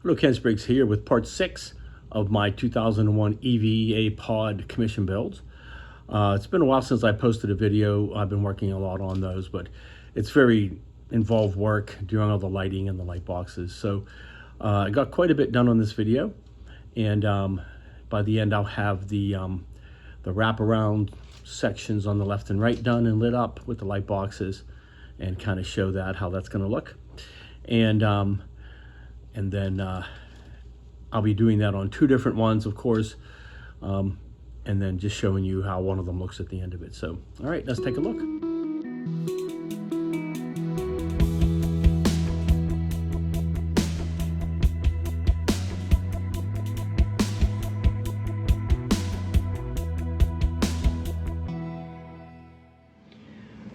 Hello, Ken Spriggs here with part 6 of my 2001 EVA Pod commission builds. It's been a while since I posted a video. I've been working a lot on those, but it's very involved work doing all the lighting and the light boxes. So I got quite a bit done on this video, and by the end I'll have the wraparound sections on the left and right done and lit up with the light boxes, and kind of show that how that's going to look. And then I'll be doing that on 2 different ones, of course, and then just showing you how one of them looks at the end of it. So, all right, let's take a look.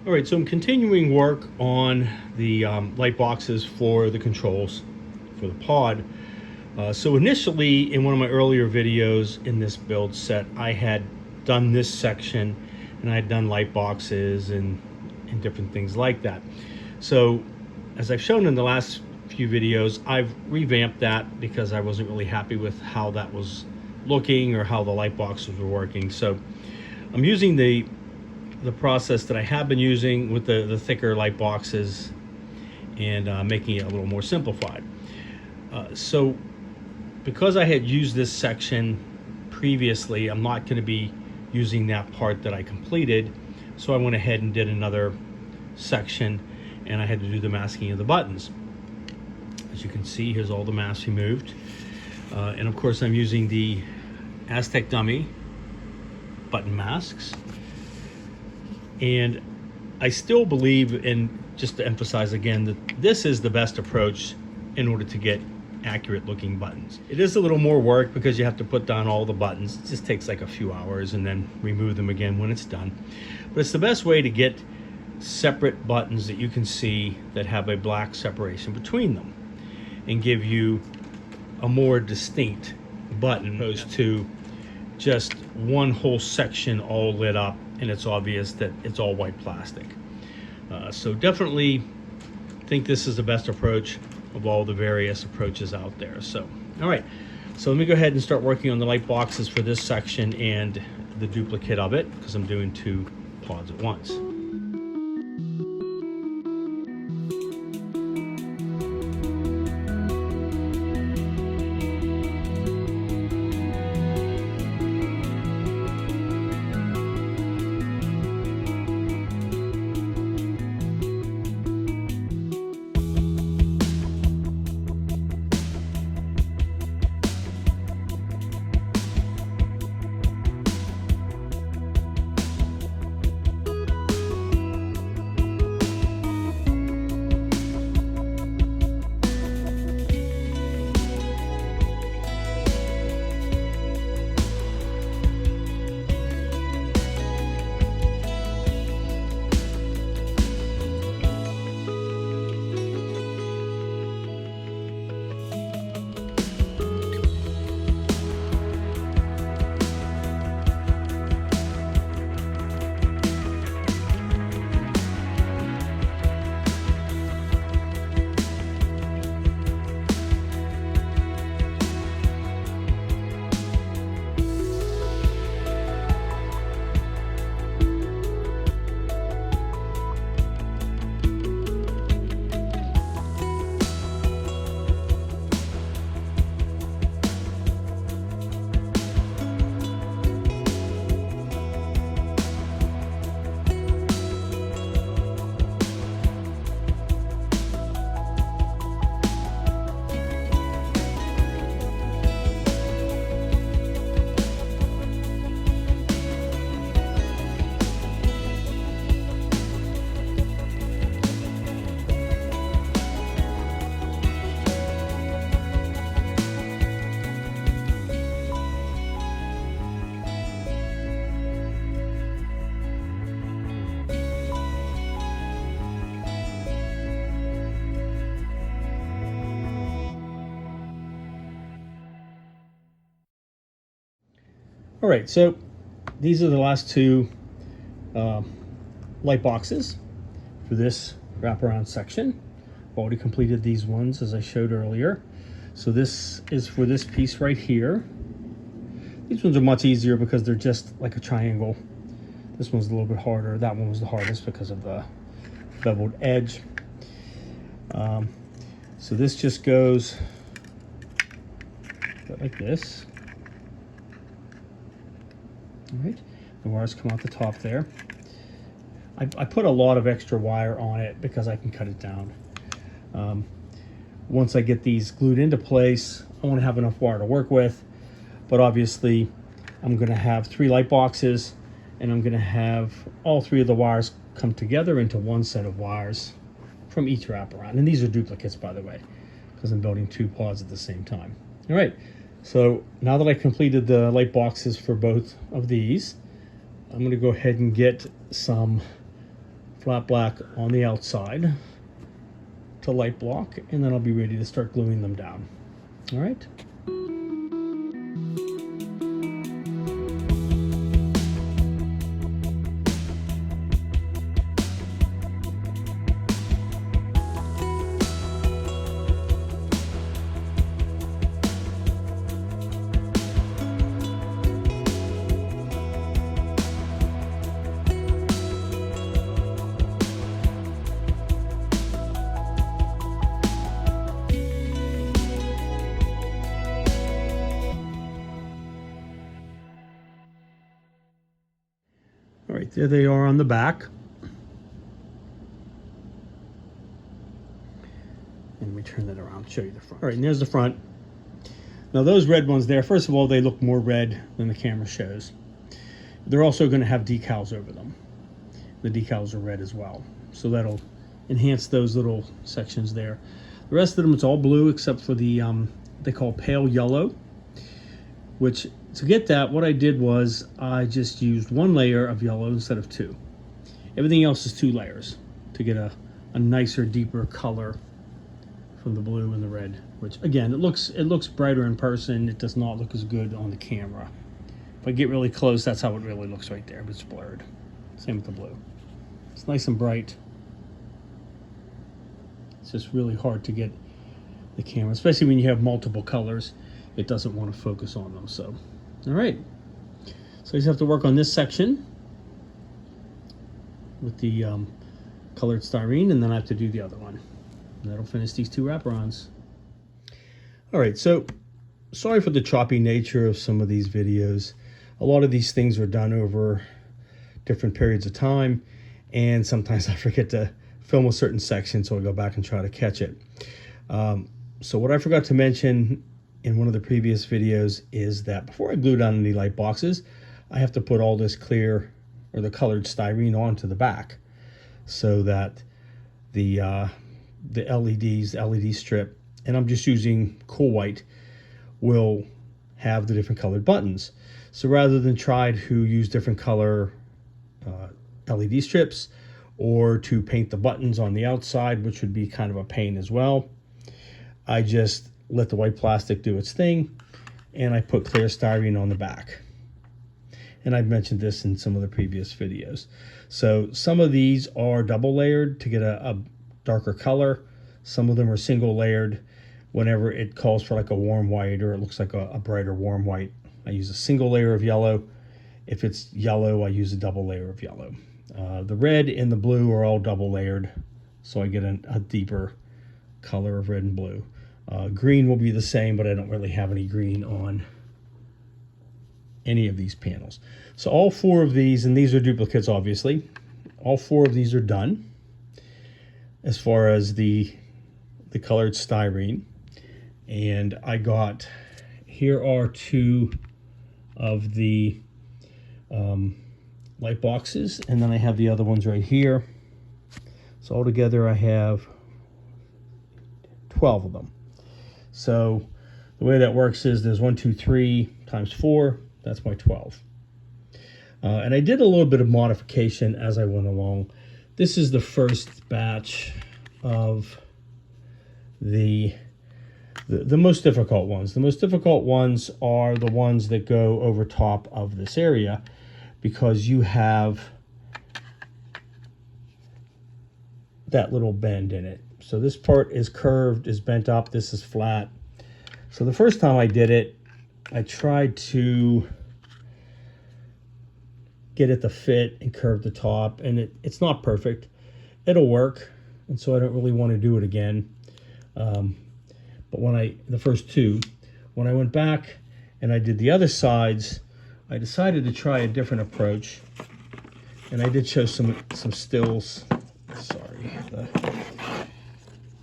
All right, so I'm continuing work on the light boxes for the controls for the pod. So initially, in one of my earlier videos in this build set, I had done this section and I had done light boxes and different things like that. So as I've shown in the last few videos, I've revamped that because I wasn't really happy with how that was looking or how the light boxes were working. So I'm using the process that I have been using with the thicker light boxes and making it a little more simplified. So because I had used this section previously, I'm not going to be using that part that I completed. So I went ahead and did another section, and I had to do the masking of the buttons. As you can see, here's all the masks removed. And of course, I'm using the Aztec Dummy button masks. And I still believe, and just to emphasize again, that this is the best approach in order to get accurate looking buttons. It is a little more work because you have to put down all the buttons. It just takes like a few hours and then remove them again when it's done. But it's the best way to get separate buttons that you can see that have a black separation between them and give you a more distinct button opposed to just one whole section all lit up and it's obvious that it's all white plastic. So definitely think this is the best approach of all the various approaches out there. So, all right, so let me go ahead and start working on the light boxes for this section and the duplicate of it, because I'm doing 2 pods at once. All right, so these are the last 2 light boxes for this wraparound section. I've already completed these ones as I showed earlier. So this is for this piece right here. These ones are much easier because they're just like a triangle. This one's a little bit harder. That one was the hardest because of the beveled edge. So this just goes like this. All right, the wires come out the top there. I put a lot of extra wire on it because I can cut it down. Once I get these glued into place, I want to have enough wire to work with, but obviously I'm going to have 3 light boxes, and I'm going to have all 3 of the wires come together into one set of wires from each wraparound. And these are duplicates, by the way, because I'm building 2 pods at the same time. All right, so now that I completed the light boxes for both of these, I'm going to go ahead and get some flat black on the outside to light block, and then I'll be ready to start gluing them down. All right. All right, there they are on the back. And let me turn that around, show you the front. All right, and there's the front. Now those red ones there, first of all, they look more red than the camera shows. They're also going to have decals over them. The decals are red as well, so that'll enhance those little sections there. The rest of them, it's all blue except for the, they call pale yellow, which to get that, what I did was I just used 1 layer of yellow instead of 2. Everything else is 2 layers to get a nicer, deeper color from the blue and the red, which again, it looks brighter in person. It does not look as good on the camera. If I get really close, that's how it really looks right there, but it's blurred. Same with the blue. It's nice and bright. It's just really hard to get the camera, especially when you have multiple colors. It doesn't want to focus on them. So, all right. So you just have to work on this section with the colored styrene, and then I have to do the other one. And that'll finish these 2 wraparounds. All right, so sorry for the choppy nature of some of these videos. A lot of these things are done over different periods of time, and sometimes I forget to film a certain section, so I go back and try to catch it. So what I forgot to mention in one of the previous videos is that before I glue down any light boxes, I have to put all this clear or the colored styrene onto the back so that the LEDs, the LED strip, and I'm just using cool white, will have the different colored buttons. So rather than try to use different color LED strips or to paint the buttons on the outside, which would be kind of a pain as well, I just let the white plastic do its thing, and I put clear styrene on the back. And I've mentioned this in some of the previous videos. So some of these are double layered to get a darker color. Some of them are single layered whenever it calls for like a warm white or it looks like a brighter warm white. I use a single layer of yellow. If it's yellow, I use a double layer of yellow. The red and the blue are all double layered, so I get a deeper color of red and blue. Green will be the same, but I don't really have any green on any of these panels. So all 4 of these, and these are duplicates obviously, all 4 of these are done as far as the colored styrene. And I got, here are 2 of the light boxes, and then I have the other ones right here. So altogether I have 12 of them. So the way that works is there's 1, 2, 3 times 4, that's my 12. And I did a little bit of modification as I went along. This is the first batch of the most difficult ones. The most difficult ones are the ones that go over top of this area, because you have that little bend in it. So this part is curved, is bent up, this is flat. So the first time I did it, I tried to get it to fit and curve the top, and it's not perfect. It'll work, and so I don't really want to do it again. But the first two, when I went back and I did the other sides, I decided to try a different approach, and I did show some stills. Sorry, the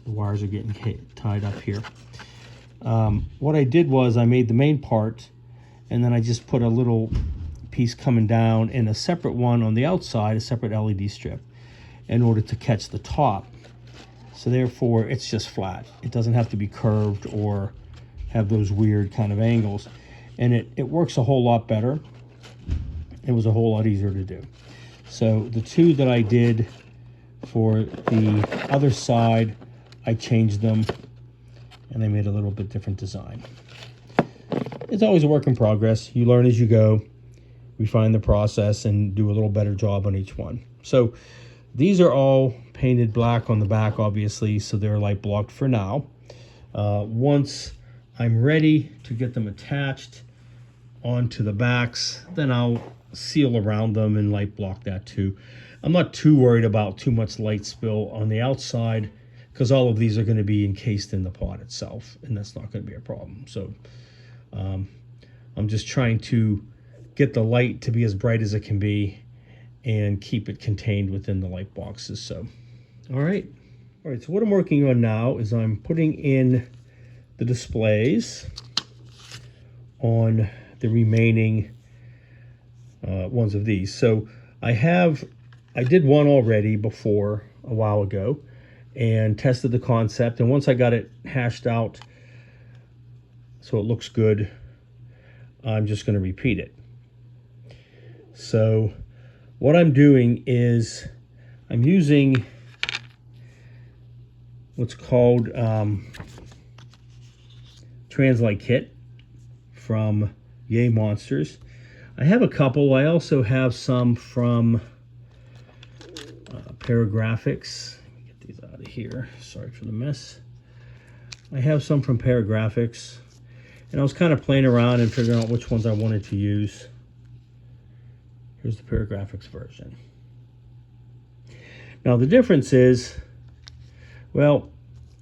wires are getting tied up here. What I did was I made the main part, and then I just put a little piece coming down and a separate one on the outside, a separate LED strip, in order to catch the top. So therefore, it's just flat. It doesn't have to be curved or have those weird kind of angles. And it works a whole lot better. It was a whole lot easier to do. So the two that I did for the other side, I changed them and I made a little bit different design. It's always a work in progress. You learn as you go, refine the process, and do a little better job on each one. So these are all painted black on the back, obviously, so they're light blocked for now. Once I'm ready to get them attached onto the backs, then I'll seal around them and light block that too. I'm not too worried about too much light spill on the outside, because all of these are going to be encased in the pod itself, and that's not going to be a problem. So I'm just trying to get the light to be as bright as it can be and keep it contained within the light boxes. So all right, so what I'm working on now is I'm putting in the displays on the remaining ones of these. So I did one already before a while ago and tested the concept, and once I got it hashed out so it looks good, I'm just going to repeat it. So what I'm doing is I'm using what's called Translite kit from Yay Monsters. I have a couple. I also have some from Paragraphics. Let me get these out of here. Sorry for the mess. I have some from Paragraphics, and I was kind of playing around and figuring out which ones I wanted to use. Here's the Paragraphics version. Now the difference is, well,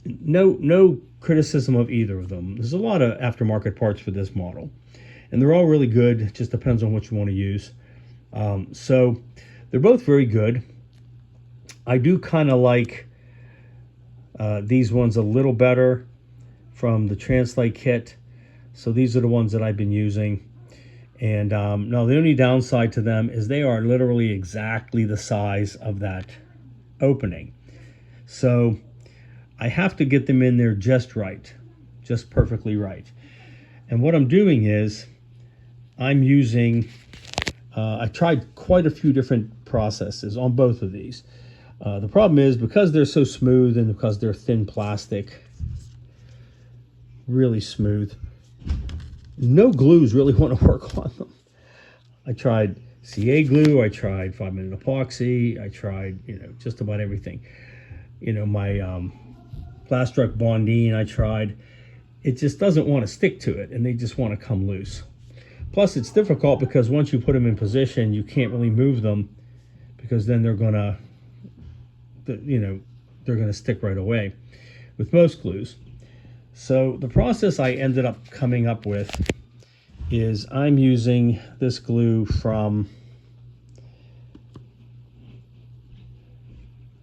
no criticism of either of them. There's a lot of aftermarket parts for this model, and they're all really good. It just depends on what you want to use. So they're both very good. I do kind of like these ones a little better from the Translite kit. So these are the ones that I've been using. And now the only downside to them is they are literally exactly the size of that opening. So I have to get them in there just right, just perfectly right. And what I'm doing is I'm using, I tried quite a few different processes on both of these. The problem is, because they're so smooth and because they're thin plastic, really smooth, no glues really want to work on them. I tried CA glue, I tried 5-minute epoxy, I tried, just about everything. My Plastruct Bondine I tried. It just doesn't want to stick to it, and they just want to come loose. Plus, it's difficult because once you put them in position, you can't really move them, because then they're gonna, they're gonna stick right away with most glues. So the process I ended up coming up with is I'm using this glue from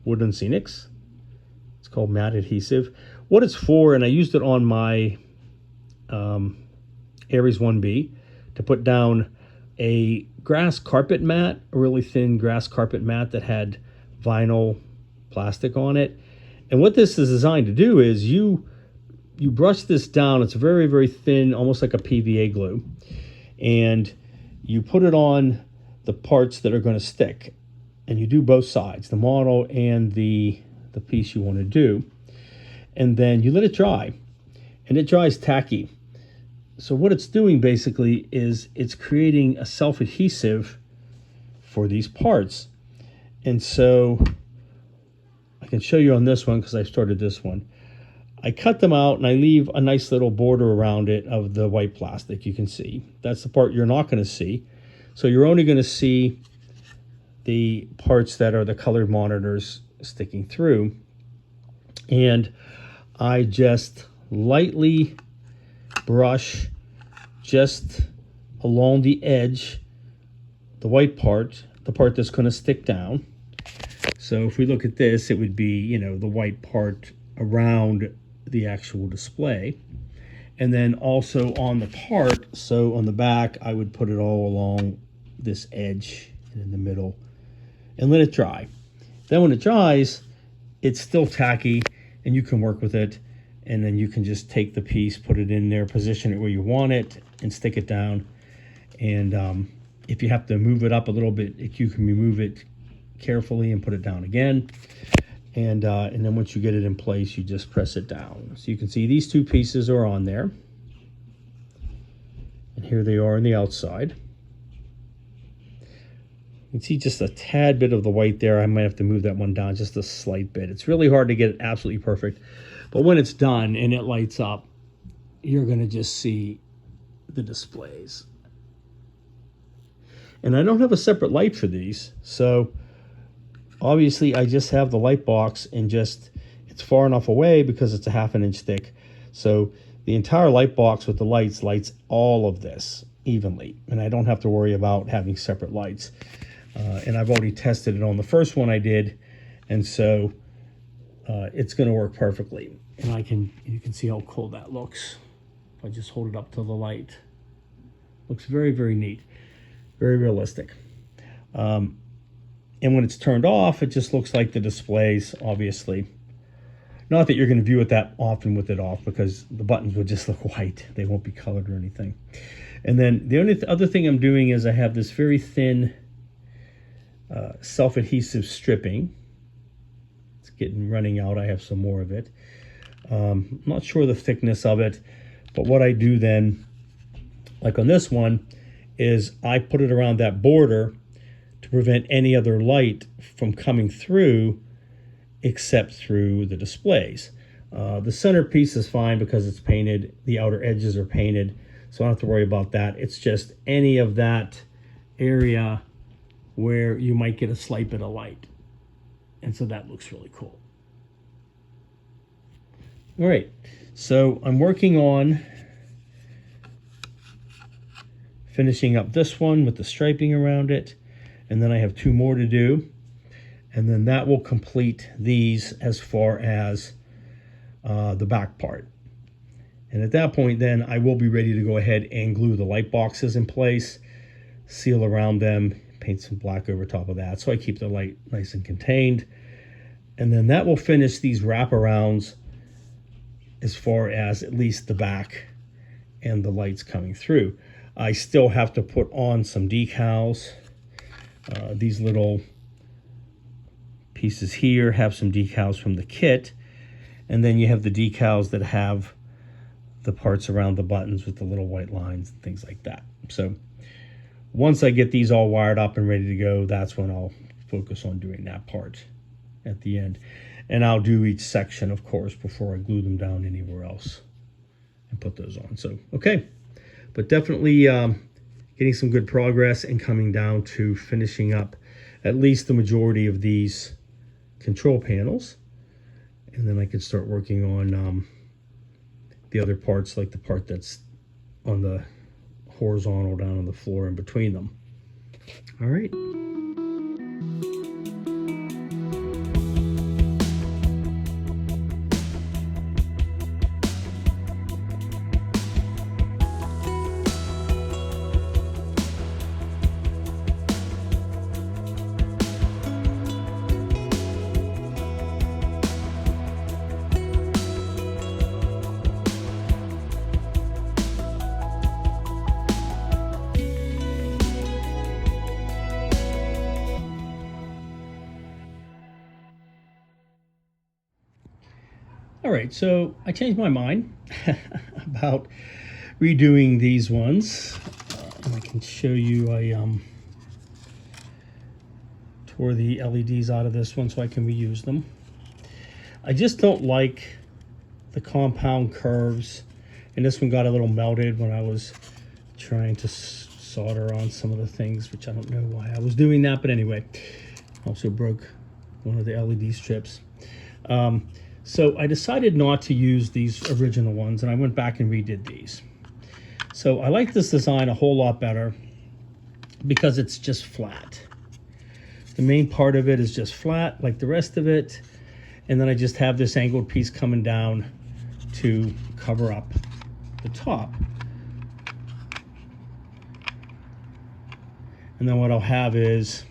Wood & Scenics. It's called Matte Adhesive. What it's for, and I used it on my Aries 1B to put down a grass carpet mat, a really thin grass carpet mat that had vinyl plastic on it. And what this is designed to do is you brush this down. It's very, very thin, almost like a PVA glue. And you put it on the parts that are going to stick. And you do both sides, the model and the piece you want to do. And then you let it dry. And it dries tacky. So what it's doing basically is it's creating a self-adhesive for these parts. And so I can show you on this one, because I started this one. I cut them out and I leave a nice little border around it of the white plastic. You can see that's the part you're not going to see. So you're only going to see the parts that are the colored monitors sticking through. And I just lightly brush just along the edge, the white part, the part that's going to stick down. So if we look at this, it would be, you know, the white part around the actual display. And then also on the part, so on the back, I would put it all along this edge in the middle and let it dry. Then when it dries, it's still tacky and you can work with it. And then you can just take the piece, put it in there, position it where you want it, and stick it down. And if you have to move it up a little bit, you can remove it carefully and put it down again. And then once you get it in place, you just press it down. So you can see these two pieces are on there. And here they are on the outside. You can see just a tad bit of the white there. I might have to move that one down just a slight bit. It's really hard to get it absolutely perfect. But when it's done and it lights up, you're going to just see the displays. And I don't have a separate light for these. So obviously I just have the light box and just, it's far enough away because it's a 1/2 inch thick. So the entire light box with the lights lights all of this evenly. And I don't have to worry about having separate lights. And I've already tested it on the first one I did. And so it's going to work perfectly. And you can see how cool that looks. If I just hold it up to the light. Looks very, very neat. Very realistic. And when it's turned off, it just looks like the displays, obviously. Not that you're going to view it that often with it off, because the buttons would just look white. They won't be colored or anything. And then the only other thing I'm doing is I have this very thin self-adhesive stripping. It's running out. I have some more of it. I'm not sure the thickness of it, but what I do then, like on this one, is I put it around that border to prevent any other light from coming through except through the displays. The centerpiece is fine because it's painted. The outer edges are painted, so I don't have to worry about that. It's just any of that area where you might get a slight bit of light. And so that looks really cool. All right, so I'm working on finishing up this one with the striping around it. And then I have 2 more to do. And then that will complete these as far as the back part. And at that point, then I will be ready to go ahead and glue the light boxes in place, seal around them, paint some black over top of that so I keep the light nice and contained. And then that will finish these wraparounds as far as at least the back and the lights coming through. I still have to put on some decals. These little pieces here have some decals from the kit. And then you have the decals that have the parts around the buttons with the little white lines and things like that. So once I get these all wired up and ready to go, that's when I'll focus on doing that part at the end. And I'll do each section, of course, before I glue them down anywhere else and put those on. So, okay. But definitely getting some good progress and coming down to finishing up at least the majority of these control panels. And then I can start working on the other parts, like the part that's on the horizontal down on the floor in between them. All right. All right, so I changed my mind about redoing these ones. And I can show you, I tore the LEDs out of this one so I can reuse them. I just don't like the compound curves, and this one got a little melted when I was trying to solder on some of the things, which I don't know why I was doing that, but anyway. Also broke one of the LED strips. So I decided not to use these original ones, and I went back and redid these. So I like this design a whole lot better because it's just flat. The main part of it is just flat like the rest of it, and then I just have this angled piece coming down to cover up the top. And then what I'll have is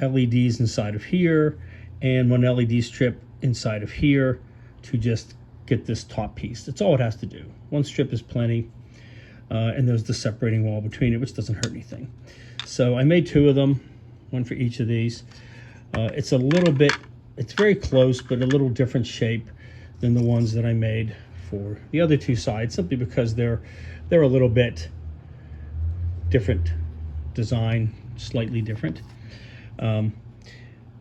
LEDs inside of here and one LED strip inside of here to just get this top piece. That's all it has to do. One strip is plenty, and there's the separating wall between it, which doesn't hurt anything. So I made 2 of them, one for each of these. It's a little bit, it's very close, but a little different shape than the ones that I made for the other 2 sides, simply because they're a little bit different design, slightly different.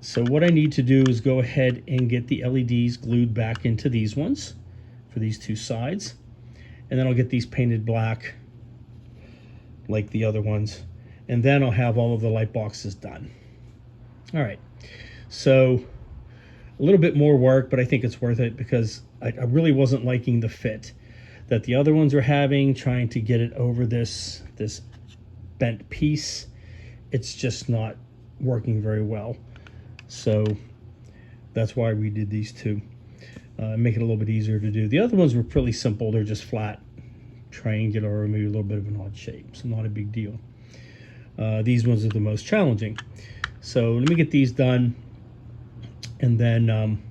So what I need to do is go ahead and get the LEDs glued back into these ones for these 2 sides, and then I'll get these painted black like the other ones, and then I'll have all of the light boxes done. All right, so a little bit more work, but I think it's worth it because I really wasn't liking the fit that the other ones were having, trying to get it over this bent piece. It's just not working very well. So that's why we did these 2. Make it a little bit easier to do. The other ones were pretty simple. They're just flat, triangular, or maybe a little bit of an odd shape. So not a big deal. These ones are the most challenging. So let me get these done, and then I'm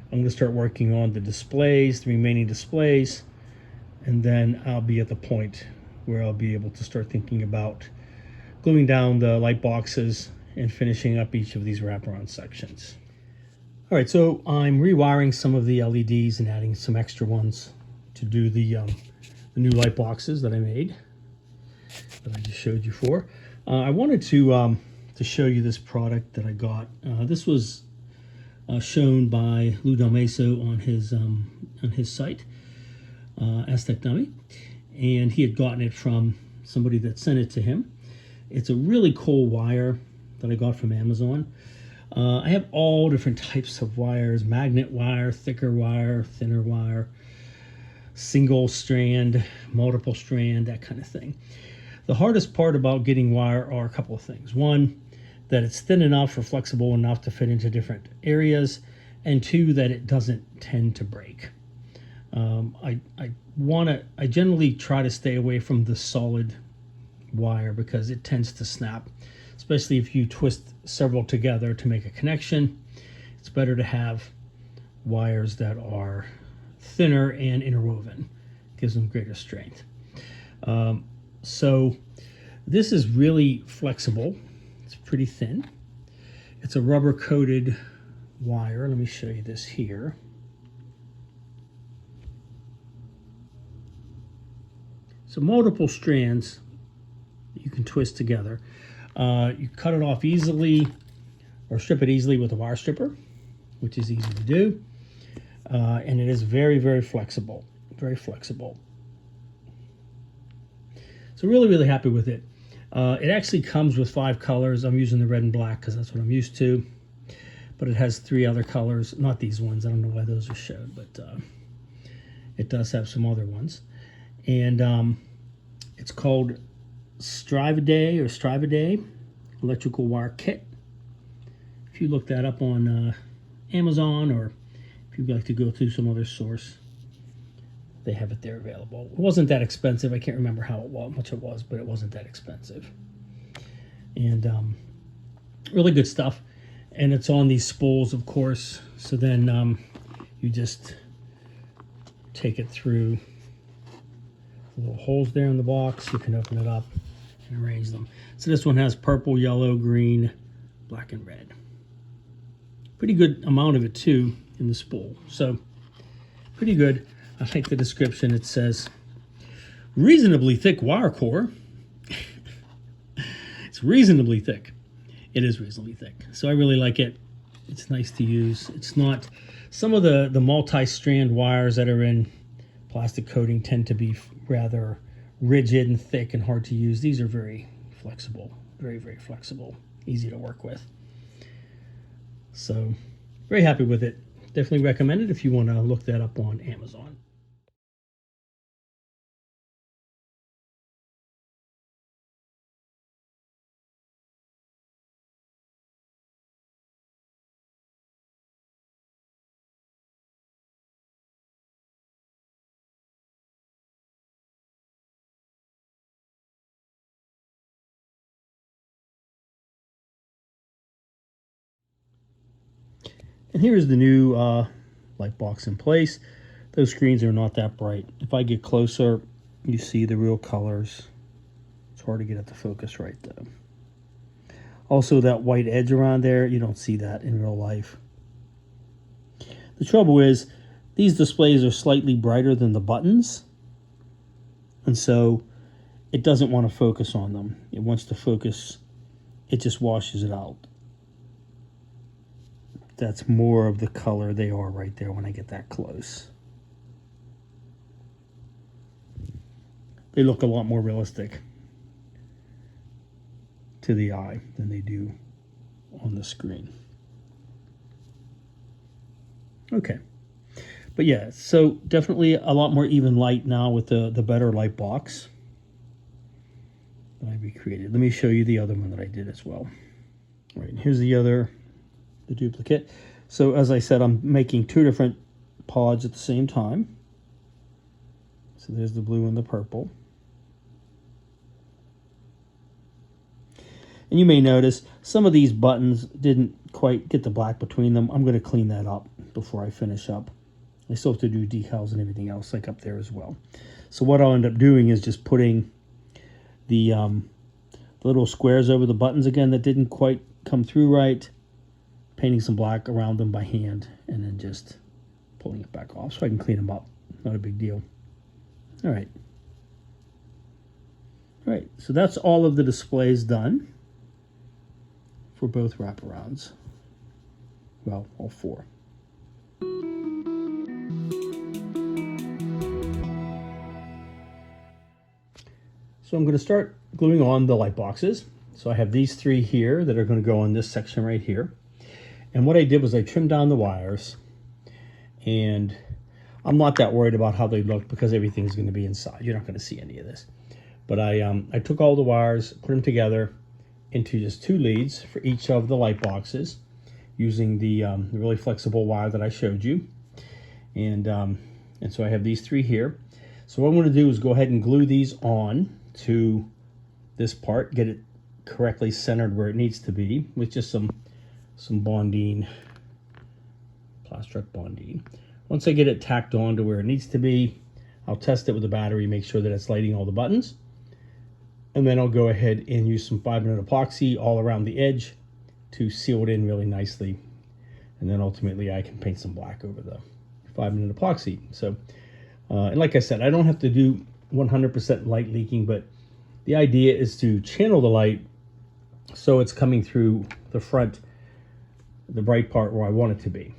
going to start working on the displays, the remaining displays, and then I'll be at the point where I'll be able to start thinking about gluing down the light boxes and finishing up each of these wraparound sections. All right, so I'm rewiring some of the LEDs and adding some extra ones to do the new light boxes that I made, that I just showed you for. I wanted to show you this product that I got. This was shown by Lou Del Meso on his site, Aztec Dummy, and he had gotten it from somebody that sent it to him. It's a really cool wire that I got from Amazon. I have all different types of wires: magnet wire, thicker wire, thinner wire, single strand, multiple strand, that kind of thing. The hardest part about getting wire are a couple of things. One, that it's thin enough or flexible enough to fit into different areas, and 2, that it doesn't tend to break. I generally try to stay away from the solid wire because it tends to snap, especially if you twist several together to make a connection. It's better to have wires that are thinner and interwoven. It gives them greater strength. So this is really flexible. It's pretty thin. It's a rubber coated wire. Let me show you this here. So multiple strands you can twist together. You cut it off easily or strip it easily with a wire stripper, which is easy to do. And it is very, very flexible, very flexible. So really happy with it. It actually comes with 5 colors. I'm using the red and black because that's what I'm used to. But it has 3 other colors, not these ones. I don't know why those are showed, but it does have some other ones. And it's called Strivaday electrical wire kit. If you look that up on Amazon, or if you'd like to go through some other source, they have it there available. It wasn't that expensive. I can't remember how much it was, but it wasn't that expensive. And really good stuff. And it's on these spools, of course. So then you just take it through the little holes there in the box. You can open it up and arrange them. So this one has purple, yellow, green, black, and red. Pretty good amount of it too in the spool. So pretty good. I like the description. It says reasonably thick wire core. It's reasonably thick. It is reasonably thick. So I really like it. It's nice to use. It's not Some of the multi-strand wires that are in plastic coating tend to be rather rigid and thick and hard to use. These are very flexible, very, very flexible, easy to work with. So very happy with it. Definitely recommend it if you want to look that up on Amazon. And here's the new light box in place. Those screens are not that bright. If I get closer, you see the real colors. It's hard to get it to focus right though. Also, that white edge around there, you don't see that in real life. The trouble is, these displays are slightly brighter than the buttons, and so it doesn't want to focus on them. It wants to focus, it just washes it out. That's more of the color they are right there when I get that close. They look a lot more realistic to the eye than they do on the screen. Okay. But yeah, so definitely a lot more even light now with the better light box that I recreated. Let me show you the other one that I did as well. All right, here's the duplicate. So as I said, I'm making two different pods at the same time. So there's the blue and the purple. And you may notice some of these buttons didn't quite get the black between them. I'm going to clean that up before I finish up. I still have to do decals and everything else like up there as well. So what I'll end up doing is just putting the little squares over the buttons again that didn't quite come through right, painting some black around them by hand, and then just pulling it back off so I can clean them up. Not a big deal. All right. All right, so that's all of the displays done for both wraparounds. Well, all four. So I'm going to start gluing on the light boxes. So I have these three here that are going to go on this section right here. And what I did was I trimmed down the wires, and I'm not that worried about how they look because everything's going to be inside. You're not going to see any of this. But I took all the wires, put them together into just two leads for each of the light boxes using the really flexible wire that I showed you. And so I have these three here. So what I'm going to do is go ahead and glue these on to this part, get it correctly centered where it needs to be with just some bonding, Plastrec bonding. Once I get it tacked on to where it needs to be, I'll test it with a battery, make sure that it's lighting all the buttons. And then I'll go ahead and use some 5-minute epoxy all around the edge to seal it in really nicely. And then ultimately I can paint some black over the 5-minute epoxy. So, and like I said, I don't have to do 100% light leaking, but the idea is to channel the light so it's coming through the front, the bright part where I want it to be,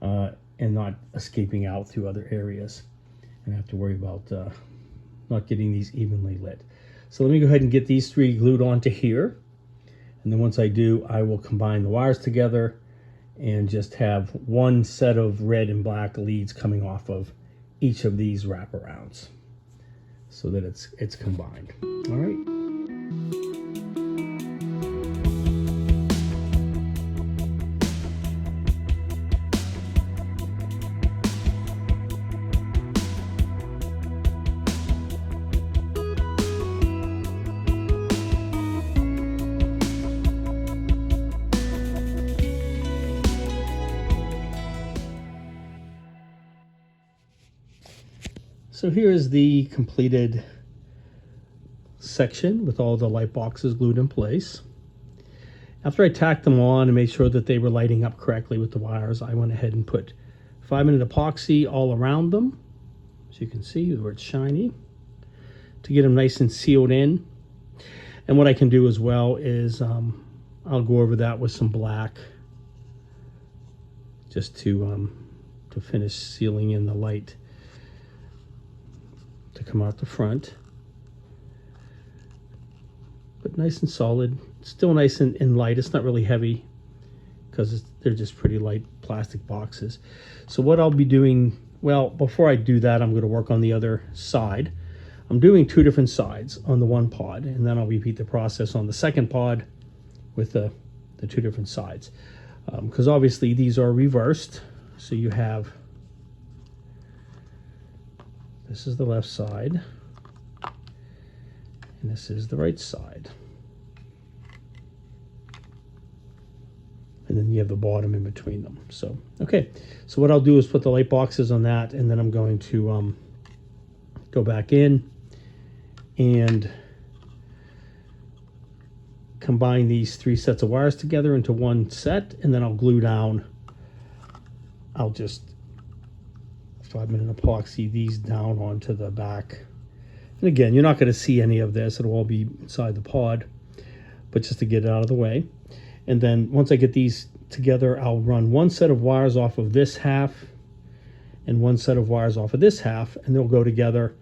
and not escaping out through other areas. And I have to worry about not getting these evenly lit. So let me go ahead and get these three glued onto here. And then once I do, I will combine the wires together and just have one set of red and black leads coming off of each of these wraparounds so that it's combined. All right. So here is the completed section with all the light boxes glued in place. After I tacked them on and made sure that they were lighting up correctly with the wires, I went ahead and put 5-minute epoxy all around them, as you can see where it's shiny, to get them nice and sealed in. And what I can do as well is I'll go over that with some black just to to finish sealing in the light to come out the front. But nice and solid, still nice and light. It's not really heavy because they're just pretty light plastic boxes. So what I'll be doing, well, before I do that, I'm going to work on the other side. I'm doing 2 different sides on the one pod, and then I'll repeat the process on the second pod with the 2 different sides. Because obviously these are reversed. So you have, this is the left side, and this is the right side. And then you have the bottom in between them. So, okay. So what I'll do is put the light boxes on that, and then I'm going to go back in and combine these 3 sets of wires together into one set, and then I'll glue down. I'll just 5-minute epoxy these down onto the back. And again, you're not going to see any of this. It'll all be inside the pod, but just to get it out of the way. And then once I get these together, I'll run 1 set of wires off of this half and 1 set of wires off of this half, and they'll go together,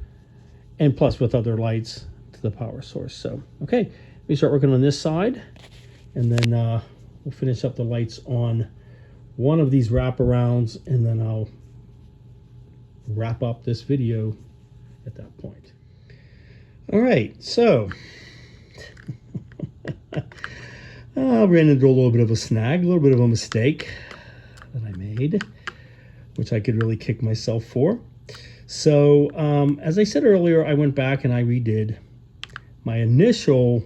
and plus with other lights to the power source. So, okay, let me start working on this side, and then we'll finish up the lights on one of these wraparounds, and then I'll wrap up this video at that point. All right, so I ran into a little bit of a snag, a little bit of a mistake that I made, which I could really kick myself for. So as I said earlier, I went back and I redid my initial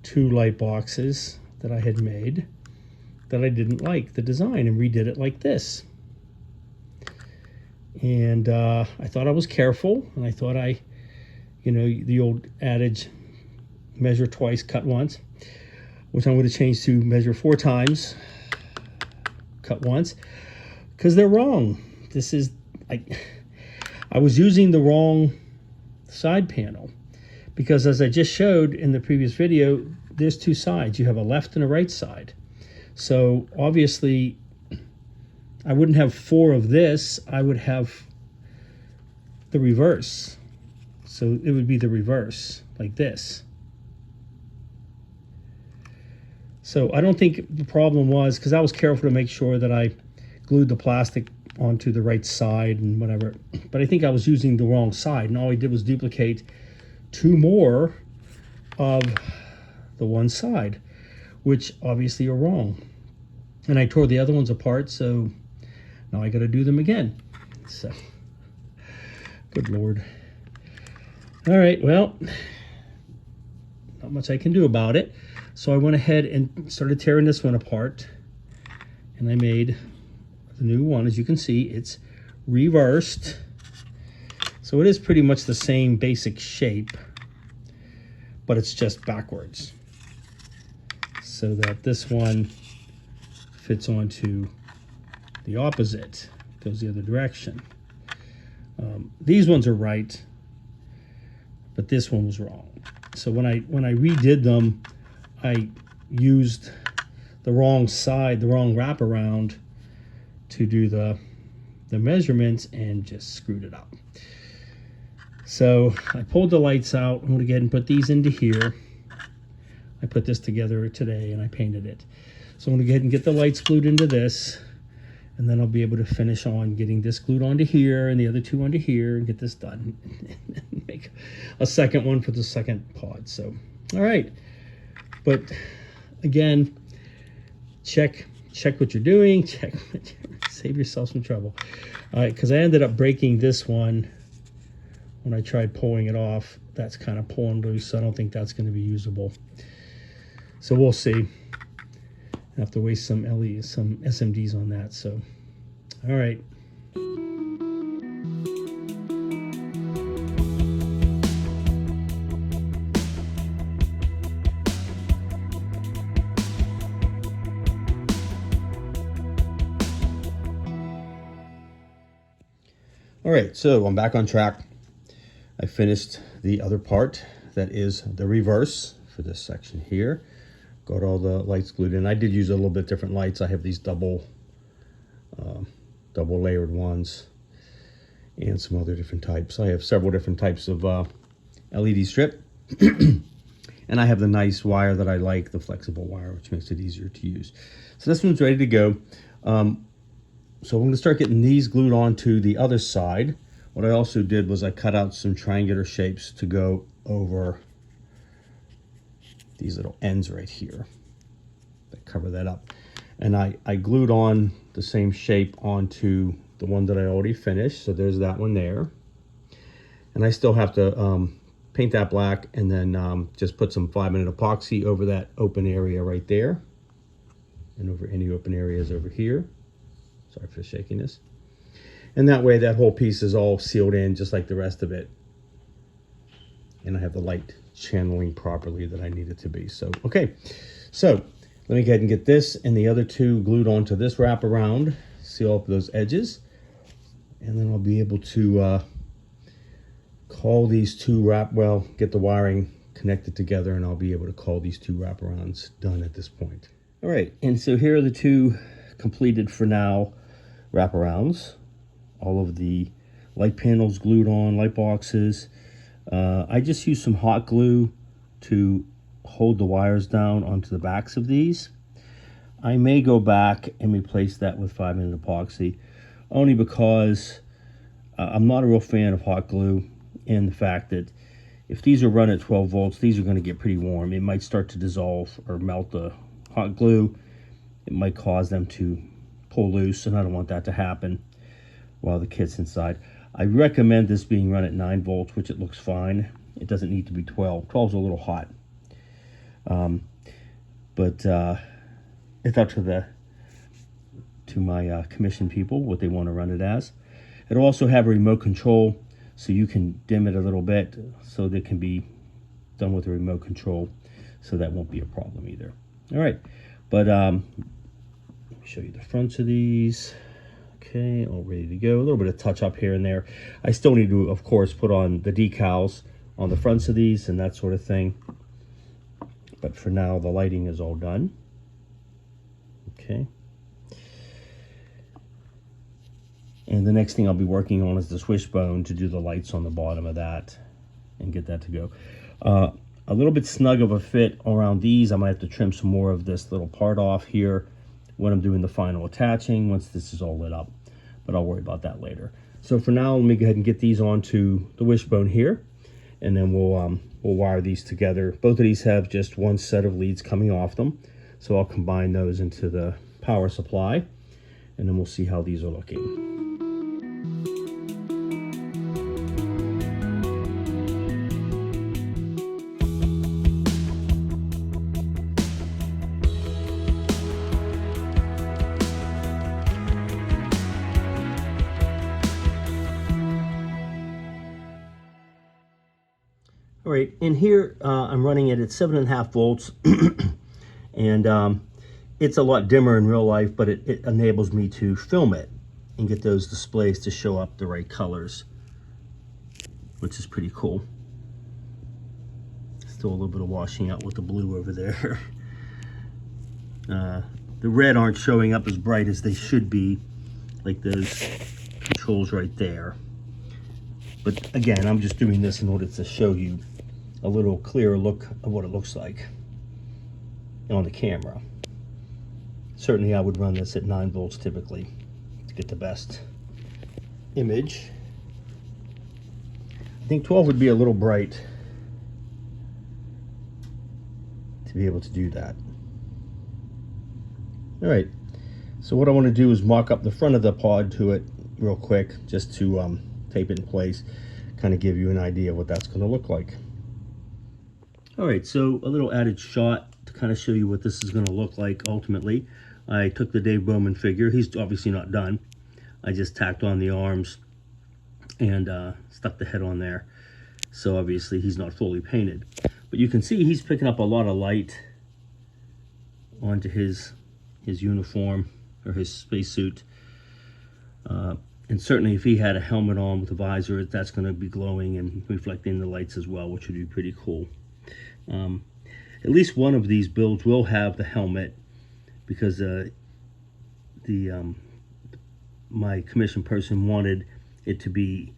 2 light boxes that I had made that I didn't like the design, and redid it like this. And I thought I was careful, and I thought you know, the old adage, measure twice, cut once, which I'm going to change to measure 4 times, cut once, because they're wrong. This is, I was using the wrong side panel, because as I just showed in the previous video, there's 2 sides. You have a left and a right side. So obviously I wouldn't have 4 of this, I would have the reverse. So it would be the reverse, like this. So I don't think the problem was, because I was careful to make sure that I glued the plastic onto the right side and whatever, but I think I was using the wrong side, and all I did was duplicate 2 more of the one side, which obviously are wrong. And I tore the other ones apart, so now I got to do them again. So, good Lord. All right, well, not much I can do about it. So I went ahead and started tearing this one apart, and I made the new one. As you can see, it's reversed. So it is pretty much the same basic shape, but it's just backwards, so that this one fits onto the opposite, goes the other direction. These ones are right, but this one was wrong. So when I redid them, I used the wrong side, the wrong wraparound to do the measurements, and just screwed it up. So I pulled the lights out. I'm going to go ahead and put these into here. I put this together today and I painted it. So I'm going to go ahead and get the lights glued into this, and then I'll be able to finish on getting this glued onto here and the other 2 onto here, and get this done. Make a second one for the second pod. So, all right. But again, check what you're doing. Save yourself some trouble. All right, because I ended up breaking this one when I tried pulling it off. That's kind of pulling loose, so I don't think that's going to be usable. So we'll see. I have to waste some SMDs on that. So, all right. All right, so I'm back on track. I finished the other part, that is the reverse for this section here. Got all the lights glued in. I did use a little bit different lights. I have these double double layered ones, and some other different types. I have several different types of LED strip. And I have the nice wire that I like, the flexible wire, which makes it easier to use. So this one's ready to go. So I'm going to start getting these glued onto the other side. What I also did was I cut out some triangular shapes to go over these little ends right here that cover that up. And I glued on the same shape onto the one that I already finished. So there's that one there. And I still have to paint that black and then just put some 5-minute epoxy over that open area right there. And over any open areas over here. Sorry for the shakiness. And that way that whole piece is all sealed in just like the rest of it. And I have the light channeling properly that I need it to be. So, okay. So, let me go ahead and get this and the other two glued onto this wraparound. Seal up those edges. And then I'll be able to call these two get the wiring connected together, and I'll be able to call these two wraparounds done at this point. All right, and so here are the two completed for now wraparounds. All of the light panels glued on, light boxes. I just used some hot glue to hold the wires down onto the backs of these. I may go back and replace that with 5-minute epoxy, only because I'm not a real fan of hot glue, and the fact that if these are run at 12 volts, these are going to get pretty warm. It might start to dissolve or melt the hot glue. It might cause them to pull loose, and I don't want that to happen while the kit's inside. I recommend this being run at 9 volts, which it looks fine. It doesn't need to be 12. 12 is a little hot. But it's up to my commission people what they want to run it as. It'll also have a remote control, so you can dim it a little bit, so that it can be done with a remote control, so that won't be a problem either. All right, but let me show you the fronts of these. Okay, all ready to go. A little bit of touch up here and there. I still need to, of course, put on the decals on the fronts of these and that sort of thing. But for now, the lighting is all done. Okay. And the next thing I'll be working on is this wishbone to do the lights on the bottom of that and get that to go. A little bit snug of a fit around these. I might have to trim some more of this little part off here when I'm doing the final attaching, once this is all lit up. But I'll worry about that later. So for now, let me go ahead and get these onto the wishbone here, and then we'll wire these together. Both of these have just one set of leads coming off them, so I'll combine those into the power supply, and then we'll see how these are looking. All right, in here I'm running it at 7.5 volts, and it's a lot dimmer in real life, but it enables me to film it and get those displays to show up the right colors, which is pretty cool. Still a little bit of washing out with the blue over there. The red aren't showing up as bright as they should be, like those controls right there. But again, I'm just doing this in order to show you a little clearer look of what it looks like on the camera. Certainly I would run this at 9 volts typically to get the best image. I think 12 would be a little bright to be able to do that. All right, so what I want to do is mock up the front of the pod to it real quick, just to tape it in place, kind of give you an idea of what that's going to look like. All right, so a little added shot to kind of show you what this is going to look like ultimately. I took the Dave Bowman figure. He's obviously not done. I just tacked on the arms and stuck the head on there. So obviously he's not fully painted. But you can see he's picking up a lot of light onto his uniform or his spacesuit. And certainly if he had a helmet on with a visor, that's going to be glowing and reflecting the lights as well, which would be pretty cool. At least one of these builds will have the helmet, because the my commission person wanted it to be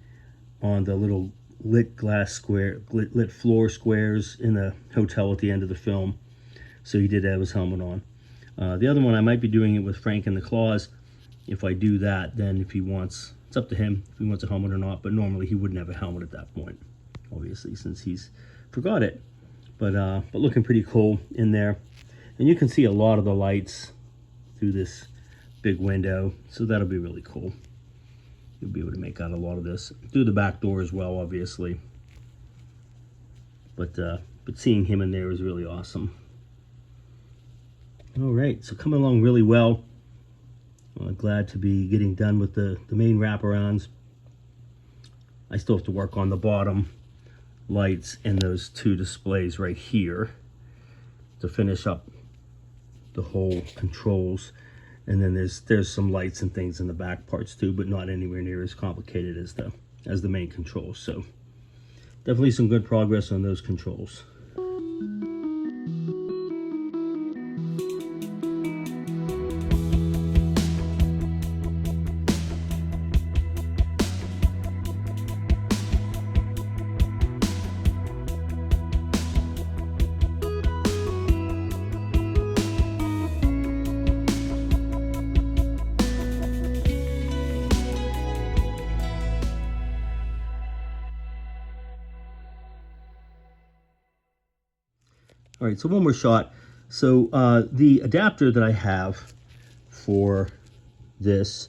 on the little lit glass square, lit floor squares in the hotel at the end of the film. So he did have his helmet on. The other one, I might be doing it with Frank and the Claws. If I do that, then if he wants, it's up to him if he wants a helmet or not, but normally he wouldn't have a helmet at that point, obviously, since he's forgot it. But looking pretty cool in there. And you can see a lot of the lights through this big window, so that'll be really cool. You'll be able to make out a lot of this through the back door as well, obviously. But seeing him in there is really awesome. All right, so coming along really well. I'm glad to be getting done with the main wraparounds. I still have to work on the bottom lights and those two displays right here to finish up the whole controls. And then there's some lights and things in the back parts too, but not anywhere near as complicated as the main controls. So definitely some good progress on those controls. All right, so one more shot. So the adapter that I have for this,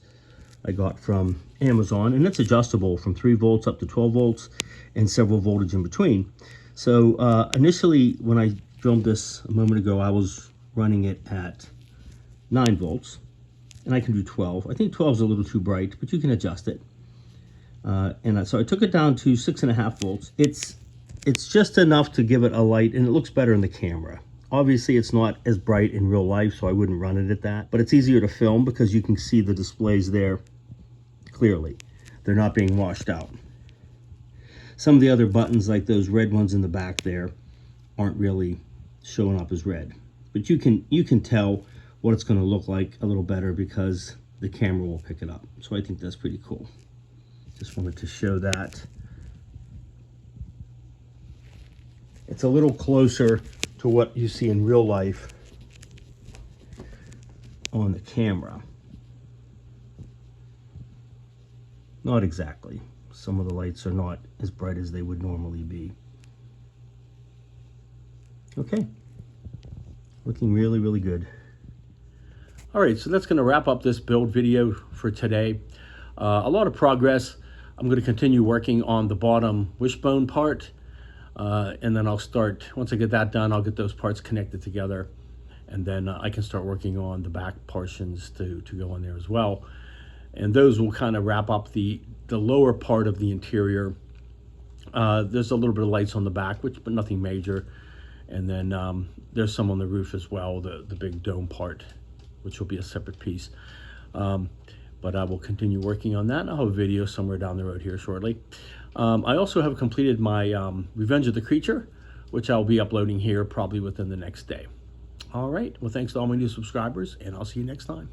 I got from Amazon, and it's adjustable from 3 volts up to 12 volts and several voltage in between. So initially, when I filmed this a moment ago, I was running it at 9 volts, and I can do 12. I think 12 is a little too bright, but you can adjust it. So I took it down to 6.5 volts. It's just enough to give it a light, and it looks better in the camera. Obviously, it's not as bright in real life, so I wouldn't run it at that. But it's easier to film because you can see the displays there clearly. They're not being washed out. Some of the other buttons, like those red ones in the back there, aren't really showing up as red. But you can tell what it's going to look like a little better because the camera will pick it up. So I think that's pretty cool. Just wanted to show that. It's a little closer to what you see in real life on the camera. Not exactly. Some of the lights are not as bright as they would normally be. Okay. Looking really, really good. All right, so that's going to wrap up this build video for today. A lot of progress. I'm going to continue working on the bottom wishbone part. And then I'll start, once I get that done, I'll get those parts connected together, and then I can start working on the back portions to go on there as well. And those will kind of wrap up the lower part of the interior. There's a little bit of lights on the back, but nothing major. And then there's some on the roof as well, the big dome part, which will be a separate piece. But I will continue working on that, and I'll have a video somewhere down the road here shortly. I also have completed my Revenge of the Creature, which I'll be uploading here probably within the next day. All right, well, thanks to all my new subscribers, and I'll see you next time.